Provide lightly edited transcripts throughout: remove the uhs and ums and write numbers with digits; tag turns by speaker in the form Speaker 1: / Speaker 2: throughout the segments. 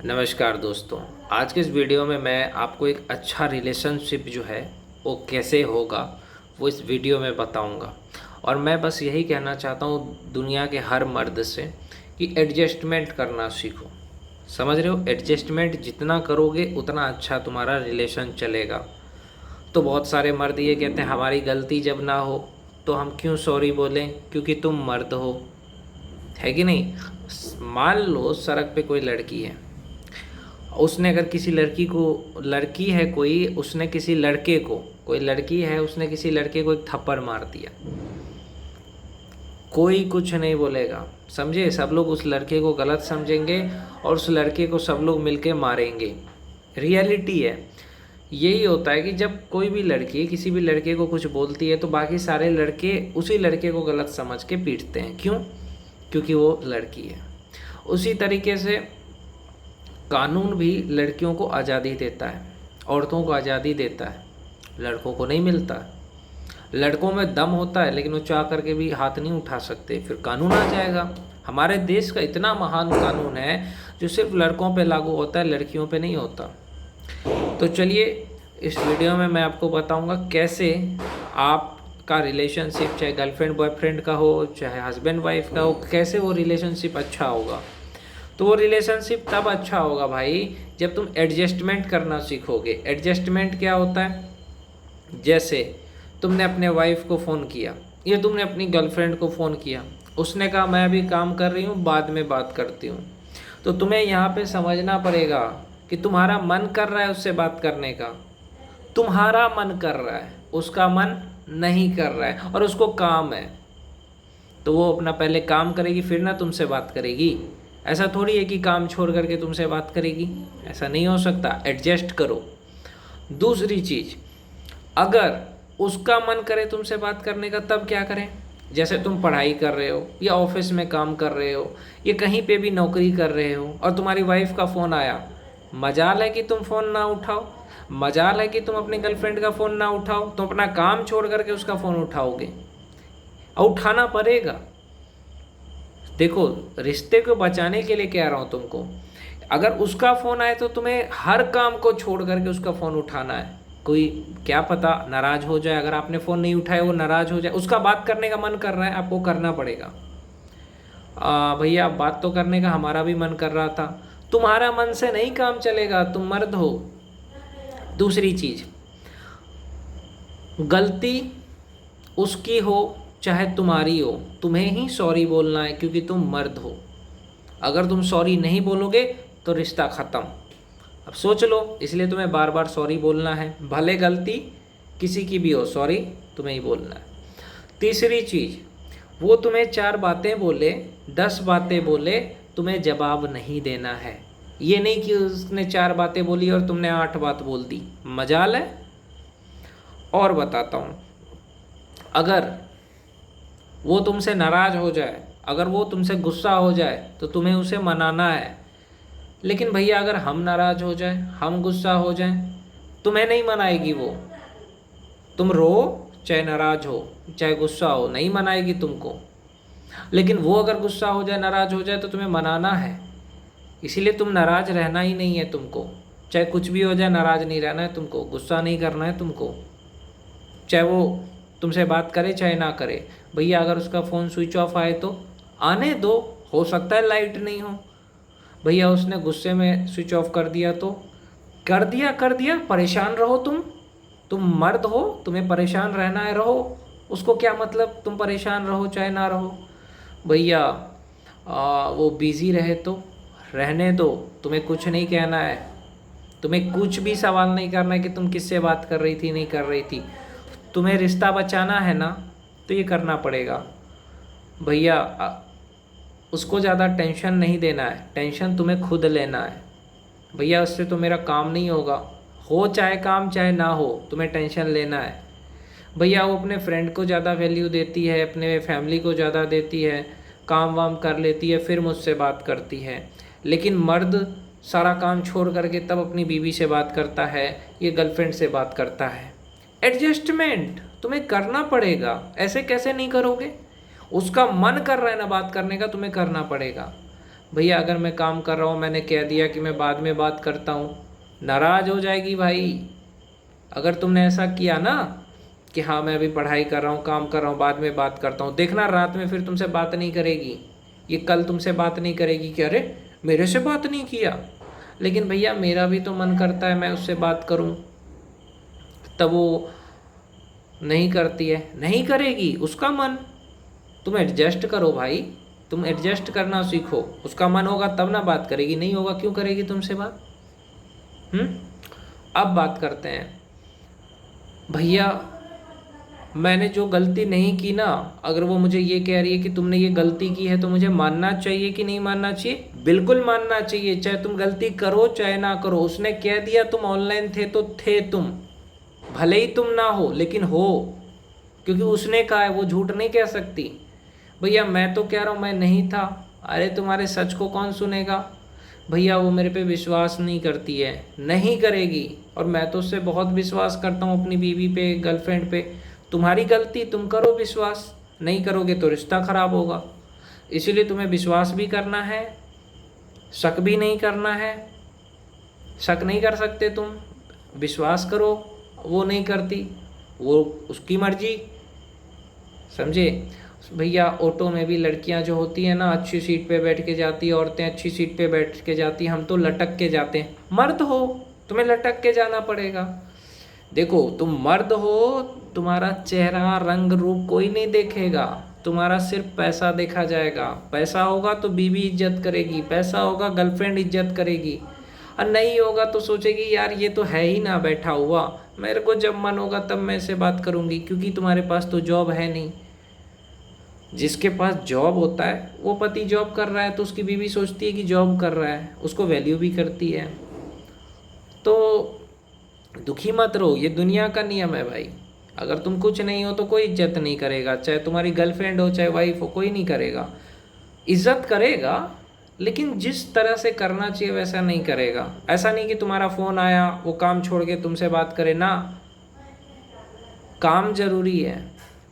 Speaker 1: नमस्कार दोस्तों। आज के इस वीडियो में मैं आपको एक अच्छा रिलेशनशिप जो है वो कैसे होगा वो इस वीडियो में बताऊंगा। और मैं बस यही कहना चाहता हूँ दुनिया के हर मर्द से कि एडजस्टमेंट करना सीखो। समझ रहे हो? एडजस्टमेंट जितना करोगे उतना अच्छा तुम्हारा रिलेशन चलेगा। तो बहुत सारे मर्द ये कहते हैं हमारी गलती जब ना हो तो हम क्यों सॉरी बोलें, क्योंकि तुम मर्द हो। है कि नहीं? मान लो सड़क पे कोई लड़की है, उसने अगर किसी लड़की को, लड़की है कोई, उसने किसी लड़के को, कोई लड़की है उसने किसी लड़के को एक थप्पड़ मार दिया, कोई कुछ नहीं बोलेगा। समझे? सब लोग उस लड़के को गलत समझेंगे और उस लड़के को सब लोग मिलके मारेंगे। रियलिटी है, यही होता है कि जब कोई भी लड़की किसी भी लड़के को कुछ बोलती है तो बाकी सारे लड़के उसी लड़के को गलत समझ के पीटते हैं। क्यों? क्योंकि वो लड़की है। उसी तरीके से कानून भी लड़कियों को आज़ादी देता है, औरतों को आज़ादी देता है, लड़कों को नहीं मिलता है। लड़कों में दम होता है लेकिन वो चाह करके भी हाथ नहीं उठा सकते, फिर कानून आ जाएगा। हमारे देश का इतना महान कानून है जो सिर्फ लड़कों पे लागू होता है, लड़कियों पे नहीं होता। तो चलिए इस वीडियो में मैं आपको बताऊंगा कैसे आपका रिलेशनशिप, चाहे गर्लफ्रेंड बॉयफ्रेंड का हो चाहे हस्बैंड वाइफ का हो, कैसे वो रिलेशनशिप अच्छा होगा। तो वो रिलेशनशिप तब अच्छा होगा भाई जब तुम एडजस्टमेंट करना सीखोगे। एडजस्टमेंट क्या होता है? जैसे तुमने अपने वाइफ को फ़ोन किया या तुमने अपनी गर्लफ्रेंड को फ़ोन किया, उसने कहा मैं अभी काम कर रही हूँ, बाद में बात करती हूँ। तो तुम्हें यहाँ पे समझना पड़ेगा कि तुम्हारा मन कर रहा है उससे बात करने का, तुम्हारा मन कर रहा है, उसका मन नहीं कर रहा है और उसको काम है। तो वो अपना पहले काम करेगी फिर ना तुमसे बात करेगी। ऐसा थोड़ी है कि काम छोड़ करके तुमसे बात करेगी, ऐसा नहीं हो सकता। एडजस्ट करो। दूसरी चीज़, अगर उसका मन करे तुमसे बात करने का तब क्या करें? जैसे तुम पढ़ाई कर रहे हो या ऑफिस में काम कर रहे हो या कहीं पे भी नौकरी कर रहे हो और तुम्हारी वाइफ का फ़ोन आया, मजाल है कि तुम फ़ोन ना उठाओ, मजाल है कि तुम अपनी गर्लफ्रेंड का फ़ोन ना उठाओ, तुम अपना काम छोड़ करके उसका फ़ोन उठाओगे और उठाना पड़ेगा। देखो, रिश्ते को बचाने के लिए कह रहा हूँ तुमको। अगर उसका फ़ोन आए तो तुम्हें हर काम को छोड़ करके उसका फ़ोन उठाना है। कोई क्या पता नाराज़ हो जाए, अगर आपने फ़ोन नहीं उठाया वो नाराज़ हो जाए, उसका बात करने का मन कर रहा है, आपको करना पड़ेगा। भैया बात तो करने का हमारा भी मन कर रहा था, तुम्हारा मन से नहीं काम चलेगा, तुम मर्द हो। दूसरी चीज़, गलती उसकी हो चाहे तुम्हारी हो, तुम्हें ही सॉरी बोलना है क्योंकि तुम मर्द हो। अगर तुम सॉरी नहीं बोलोगे तो रिश्ता ख़त्म। अब सोच लो, इसलिए तुम्हें बार बार सॉरी बोलना है, भले गलती किसी की भी हो, सॉरी तुम्हें ही बोलना है। तीसरी चीज़, वो तुम्हें 4 बातें बोले, 10 बातें बोले, तुम्हें जवाब नहीं देना है। ये नहीं कि उसने 4 बातें बोली और तुमने 8 बात बोल दी, मजाल है। और बताता हूँ, अगर वो तुमसे नाराज़ हो जाए, अगर वो तुमसे गुस्सा हो जाए तो तुम्हें उसे मनाना है। लेकिन भैया अगर हम नाराज़ हो जाए, हम गुस्सा हो जाएं, तुम्हें नहीं मनाएगी वो। तुम रो चाहे नाराज़ हो चाहे गुस्सा हो, नहीं मनाएगी तुमको। लेकिन वो अगर गुस्सा हो जाए, नाराज़ हो जाए तो तुम्हें मनाना है। इसीलिए तुम नाराज़ रहना ही नहीं है तुमको। चाहे कुछ भी हो जाए, नाराज़ नहीं रहना है तुमको, गुस्सा नहीं करना है तुमको। चाहे वो तुमसे बात करे चाहे ना करे। भैया अगर उसका फ़ोन स्विच ऑफ आए तो आने दो, हो सकता है लाइट नहीं हो। भैया उसने गुस्से में स्विच ऑफ कर दिया तो कर दिया, कर दिया, परेशान रहो तुम मर्द हो, तुम्हें परेशान रहना है, रहो। उसको क्या मतलब तुम परेशान रहो चाहे ना रहो। भैया वो बिज़ी रहे तो रहने दो, तुम्हें कुछ नहीं कहना है, तुम्हें कुछ भी सवाल नहीं करना है कि तुम किससे बात कर रही थी नहीं कर रही थी। तुम्हें रिश्ता बचाना है ना तो ये करना पड़ेगा। भैया उसको ज़्यादा टेंशन नहीं देना है, टेंशन तुम्हें खुद लेना है। भैया उससे तो मेरा काम नहीं होगा, हो चाहे काम चाहे ना हो, तुम्हें टेंशन लेना है। भैया वो अपने फ्रेंड को ज़्यादा वैल्यू देती है, अपने फैमिली को ज़्यादा देती है, काम वाम कर लेती है फिर मुझसे बात करती है। लेकिन मर्द सारा काम छोड़ करके तब अपनी बीवी से बात करता है, ये गर्लफ्रेंड से बात करता है। एडजस्टमेंट तुम्हें करना पड़ेगा, ऐसे कैसे नहीं करोगे? उसका मन कर रहा है ना बात करने का, तुम्हें करना पड़ेगा। भैया अगर मैं काम कर रहा हूँ, मैंने कह दिया कि मैं बाद में बात करता हूँ, नाराज़ हो जाएगी भाई। अगर तुमने ऐसा किया ना कि हाँ मैं अभी पढ़ाई कर रहा हूँ, काम कर रहा हूँ, बाद में बात करता हूँ, देखना रात में फिर तुमसे बात नहीं करेगी। ये कल तुमसे बात नहीं करेगी कि अरे मेरे से बात नहीं किया, लेकिन भैया मेरा भी तो मन करता है मैं उससे बात करूँ, तब वो नहीं करती है। नहीं करेगी, उसका मन। तुम एडजस्ट करो भाई, तुम एडजस्ट करना सीखो। उसका मन होगा तब ना बात करेगी, नहीं होगा क्यों करेगी तुमसे बात? अब बात करते हैं भैया, मैंने जो गलती नहीं की ना, अगर वो मुझे ये कह रही है कि तुमने ये गलती की है, तो मुझे मानना चाहिए कि नहीं मानना चाहिए? बिल्कुल मानना चाहिए, चाहे तुम गलती करो चाहे ना करो। उसने कह दिया तुम ऑनलाइन थे तो थे तुम, भले ही तुम ना हो लेकिन हो, क्योंकि उसने कहा है, वो झूठ नहीं कह सकती। भैया मैं तो कह रहा हूँ मैं नहीं था। अरे तुम्हारे सच को कौन सुनेगा? भैया वो मेरे पे विश्वास नहीं करती है। नहीं करेगी, और मैं तो उससे बहुत विश्वास करता हूँ अपनी बीवी पे, गर्लफ्रेंड पे। तुम्हारी गलती, तुम करो विश्वास, नहीं करोगे तो रिश्ता खराब होगा। इसीलिए तुम्हें विश्वास भी करना है, शक भी नहीं करना है। शक नहीं कर सकते तुम, विश्वास करो। वो नहीं करती, वो उसकी मर्जी, समझे भैया? ऑटो में भी लड़कियां जो होती हैं ना, अच्छी सीट पे बैठ के जाती है, औरतें अच्छी सीट पे बैठ के जाती हैं, हम तो लटक के जाते हैं। मर्द हो, तुम्हें लटक के जाना पड़ेगा। देखो तुम मर्द हो, तुम्हारा चेहरा रंग रूप कोई नहीं देखेगा, तुम्हारा सिर्फ पैसा देखा जाएगा। पैसा होगा तो बीवी इज्जत करेगी, पैसा होगा गर्लफ्रेंड इज्जत करेगी, और नहीं होगा तो सोचेगी यार ये तो है ही ना बैठा हुआ, मेरे को जब मन होगा तब मैं इससे बात करूंगी, क्योंकि तुम्हारे पास तो जॉब है नहीं। जिसके पास जॉब होता है, वो पति जॉब कर रहा है तो उसकी बीवी सोचती है कि जॉब कर रहा है, उसको वैल्यू भी करती है। तो दुखी मत रहो, ये दुनिया का नियम है भाई। अगर तुम कुछ नहीं हो तो कोई इज्जत नहीं करेगा, चाहे तुम्हारी गर्लफ्रेंड हो चाहे वाइफ हो, कोई नहीं करेगा। इज्जत करेगा लेकिन जिस तरह से करना चाहिए वैसा नहीं करेगा। ऐसा नहीं कि तुम्हारा फ़ोन आया वो काम छोड़ के तुमसे बात करे ना, काम ज़रूरी है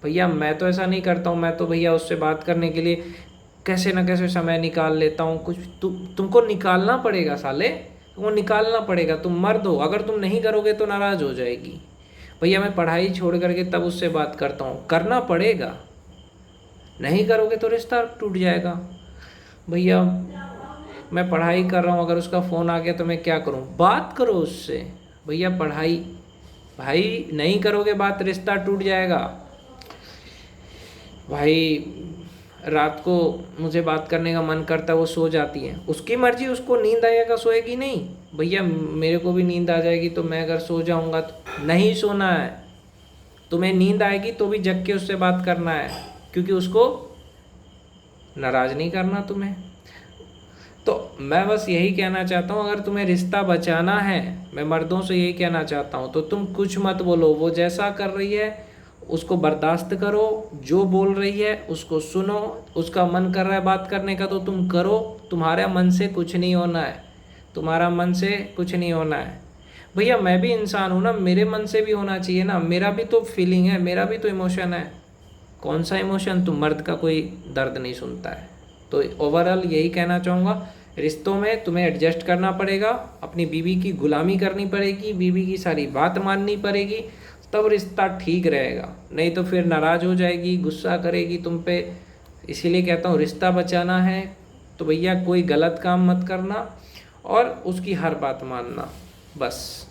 Speaker 1: भैया। मैं तो ऐसा नहीं करता हूँ, मैं तो भैया उससे बात करने के लिए कैसे ना कैसे समय निकाल लेता हूँ। कुछ तुमको निकालना पड़ेगा साले, तुमको निकालना पड़ेगा। तुम मर्द हो, अगर तुम नहीं करोगे तो नाराज़ हो जाएगी। भैया मैं पढ़ाई छोड़ करके तब उससे बात करता हूँ, करना पड़ेगा, नहीं करोगे तो रिश्ता टूट जाएगा। भैया मैं पढ़ाई कर रहा हूँ, अगर उसका फ़ोन आ गया तो मैं क्या करूँ? बात करो उससे। भैया पढ़ाई, भाई नहीं करोगे बात, रिश्ता टूट जाएगा। भाई रात को मुझे बात करने का मन करता है, वो सो जाती है, उसकी मर्जी, उसको नींद आएगा, सोएगी नहीं। भैया मेरे को भी नींद आ जाएगी, तो मैं अगर सो जाऊँगा तो नहीं सोना है। तुम्हें नींद आएगी तो भी जग के उससे बात करना है, क्योंकि उसको नाराज़ नहीं करना तुम्हें। तो मैं बस यही कहना चाहता हूँ, अगर तुम्हें रिश्ता बचाना है, मैं मर्दों से यही कहना चाहता हूँ, तो तुम कुछ मत बोलो। वो जैसा कर रही है उसको बर्दाश्त करो, जो बोल रही है उसको सुनो। उसका मन कर रहा है बात करने का तो तुम करो, तुम्हारे मन से कुछ नहीं होना है, तुम्हारा मन से कुछ नहीं होना है। भैया मैं भी इंसान हूँ ना, मेरे मन से भी होना चाहिए ना, मेरा भी तो फीलिंग है, मेरा भी तो इमोशन है। कौन सा इमोशन? तुम मर्द का कोई दर्द नहीं सुनता है। तो ओवरऑल यही कहना चाहूँगा, रिश्तों में तुम्हें एडजस्ट करना पड़ेगा, अपनी बीवी की गुलामी करनी पड़ेगी, बीवी की सारी बात माननी पड़ेगी, तब रिश्ता ठीक रहेगा। नहीं तो फिर नाराज़ हो जाएगी, गुस्सा करेगी तुम पे। इसीलिए कहता हूँ रिश्ता बचाना है तो भैया कोई गलत काम मत करना और उसकी हर बात मानना, बस।